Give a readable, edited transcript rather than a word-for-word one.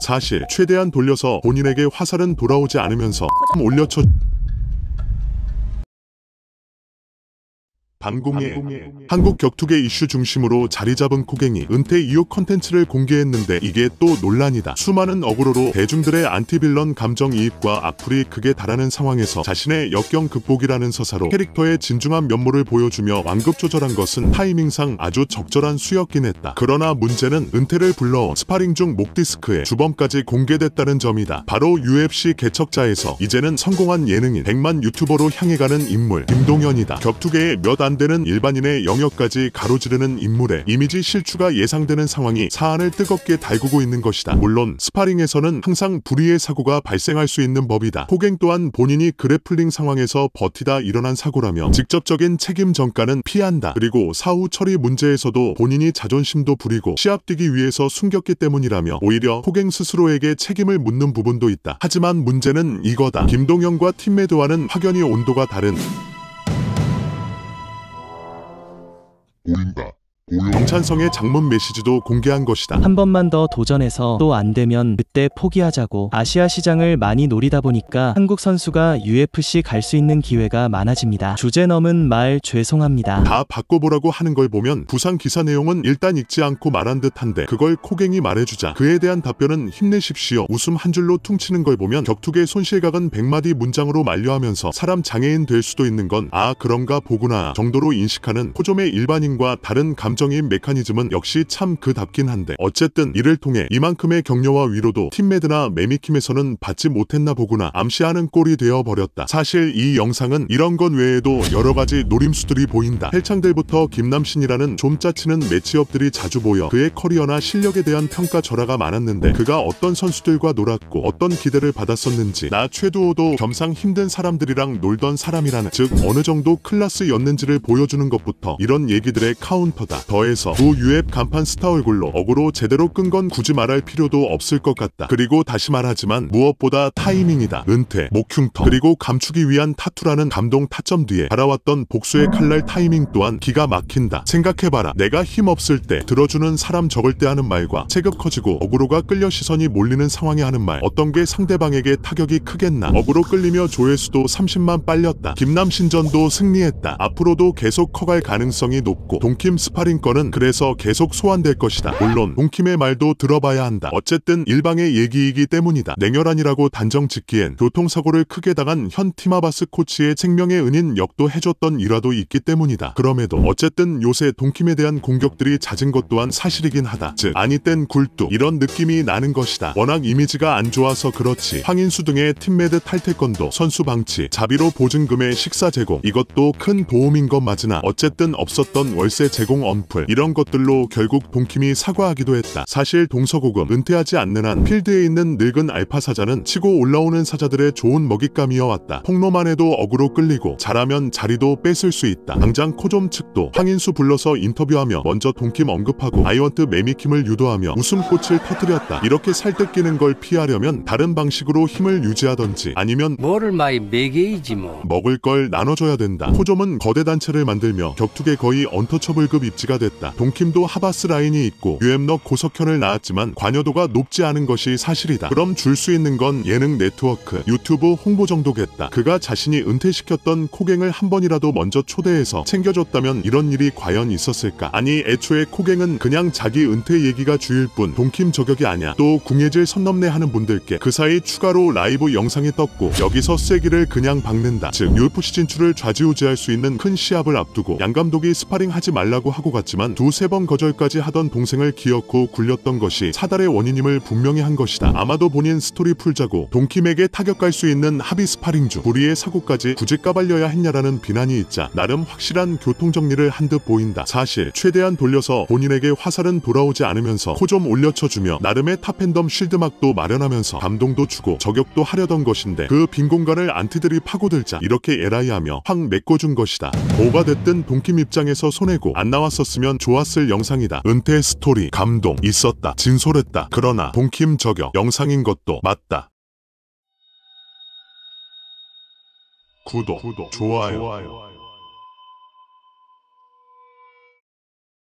사실 최대한 돌려서 본인에게 화살은 돌아오지 않으면서 올려쳐 방공의 한국 격투계 이슈 중심으로 자리잡은 코갱이 은퇴 이후 컨텐츠를 공개했는데 이게 또 논란이다. 수많은 어그로로 대중들의 안티빌런 감정이입과 악플이 극에 달하는 상황에서 자신의 역경 극복이라는 서사로 캐릭터의 진중한 면모를 보여주며 완급 조절한 것은 타이밍상 아주 적절한 수였긴 했다. 그러나 문제는 은퇴를 불러온 스파링 중 목 디스크에 주범까지 공개됐다는 점이다. 바로 UFC 개척자에서 이제는 성공한 예능인 100만 유튜버로 향해가는 인물 김동현이다. 격투계의 몇 안 되는 일반인의 영역까지 가로지르는 인물의 이미지 실추가 예상되는 상황이 사안을 뜨겁게 달구고 있는 것이다. 물론 스파링에서는 항상 불의의 사고가 발생할 수 있는 법이다. 코갱 또한 본인이 그래플링 상황에서 버티다 일어난 사고라며 직접적인 책임 전가는 피한다. 그리고 사후 처리 문제에서도 본인이 자존심도 부리고 시합 뛰기 위해서 숨겼기 때문이라며 오히려 코갱 스스로에게 책임을 묻는 부분도 있다. 하지만 문제는 이거다. 김동현과 팀메드와는 확연히 온도가 다른 보인다. 정찬성의 장문 메시지도 공개한 것이다. 한 번만 더 도전해서 또 안 되면 그때 포기하자고. 아시아 시장을 많이 노리다 보니까 한국 선수가 UFC 갈 수 있는 기회가 많아집니다. 주제 넘은 말 죄송합니다. 다 바꿔보라고 하는 걸 보면 부상 기사 내용은 일단 읽지 않고 말한 듯한데 그걸 코갱이 말해주자 그에 대한 답변은 힘내십시오. 웃음 한 줄로 퉁치는 걸 보면 격투계 손실각은 100마디 문장으로 만류하면서 사람 장애인 될 수도 있는 건 아 그런가 보구나 정도로 인식하는 코점의 일반인과 다른 감정이입 메커니즘은 역시 참 그답긴 한데 어쨌든 이를 통해 이만큼의 격려와 위로도 팀메드나 매미킴에서는 받지 못했나 보구나 암시하는 꼴이 되어버렸다. 사실 이 영상은 이런 것 외에도 여러가지 노림수들이 보인다. 헬창들부터 김남신이라는 좀 짜치는 매치업들이 자주 보여 그의 커리어나 실력에 대한 평가절하가 많았는데 그가 어떤 선수들과 놀았고 어떤 기대를 받았었는지 나 최두호도 겸상 힘든 사람들이랑 놀던 사람이라는 즉 어느 정도 클래스였는지를 보여주는 것부터 이런 얘기들의 카운터다. 더해서 두 UF 간판 스타 얼굴로 어그로 제대로 끈 건 굳이 말할 필요도 없을 것 같다. 그리고 다시 말하지만 무엇보다 타이밍이다. 은퇴, 목흉터, 그리고 감추기 위한 타투라는 감동 타점 뒤에 달아왔던 복수의 칼날 타이밍 또한 기가 막힌다. 생각해봐라. 내가 힘없을 때 들어주는 사람 적을 때 하는 말과 체급 커지고 어그로가 끌려 시선이 몰리는 상황에 하는 말 어떤 게 상대방에게 타격이 크겠나. 어그로 끌리며 조회수도 30만 빨렸다. 김남신전도 승리했다. 앞으로도 계속 커갈 가능성이 높고 동킴 스파링 건은 그래서 계속 소환될 것이다. 물론 동킴의 말도 들어봐야 한다. 어쨌든 일방의 얘기이기 때문이다. 냉혈한이라고 단정 짓기엔 교통사고를 크게 당한 현 티마바스 코치의 생명의 은인 역도 해줬던 일화도 있기 때문이다. 그럼에도 어쨌든 요새 동킴에 대한 공격들이 잦은 것 또한 사실이긴 하다. 즉 아니 땐 굴뚝 이런 느낌이 나는 것이다. 워낙 이미지가 안 좋아서 그렇지. 황인수 등의 팀메드 탈퇴건도 선수 방치, 자비로 보증금의 식사 제공 이것도 큰 도움인 것 맞으나 어쨌든 없었던 월세 제공 언플 이런 것들로 결국 동킴이 사과하기도 했다. 사실 동서고금 은퇴하지 않는 한 필드에 있는 늙은 알파 사자는 치고 올라오는 사자들의 좋은 먹잇감이어왔다. 폭로만 해도 어그로 끌리고 잘하면 자리도 뺏을 수 있다. 당장 코좀 측도 황인수 불러서 인터뷰하며 먼저 동킴 언급하고 아이원트 매미킴을 유도하며 웃음꽃을 터뜨렸다. 이렇게 살뜯기는 걸 피하려면 다른 방식으로 힘을 유지하던지 아니면 뭐를 많이 매개이지 뭐. 먹을 걸 나눠줘야 된다. 코점은 거대 단체를 만들며 격투계 거의 언터처블급 입지가 됐다. 동킴도 하바스 라인이 있고 UM너 고석현을 낳았지만 관여도가 높지 않은 것이 사실이다. 그럼 줄 수 있는 건 예능 네트워크, 유튜브 홍보 정도겠다. 그가 자신이 은퇴시켰던 코갱을 한 번이라도 먼저 초대해서 챙겨줬다면 이런 일이 과연 있었을까? 아니 애초에 코갱은 그냥 자기 은퇴 얘기가 주일 뿐 동킴 저격이 아냐. 또 궁예질 선 넘네 하는 분들께 그 사이 추가로 라이브 영상이 떴고 여기서 쐐기를 그냥 박는다. 즉 UFC 진출을 좌지우지할 수 있는 큰 시합을 앞두고 양 감독이 스파링 하지 말라고 하고 갔지만 두세 번 거절까지 하던 동생을 기어코 굴렸던 것이 사달의 원인임을 분명히 한 것이다. 아마도 본인 스토리 풀자고 동킴에게 타격할 수 있는 합의 스파링 중 불의의 사고까지 굳이 까발려야 했냐라는 비난이 있자 나름 확실한 교통정리를 한 듯 보인다. 사실 최대한 돌려서 본인에게 화살은 돌아오지 않으면서 코 좀 올려쳐주며 나름의 탑팬덤 쉴드막도 마련하면서 감동도 주고 저격도 하려던 것인데 그 빈 공간을 안티들이 파고들자 이렇게 에라이하며 확 메꿔준 것이다. 뭐가 됐든 동킴 입장에서 손해고 안 나왔었으면 좋았을 영상이다. 은퇴 스토리 감동 있었다. 진솔했다. 그러나 동킴 저격 영상인 것도 맞다. 구독, 좋아요.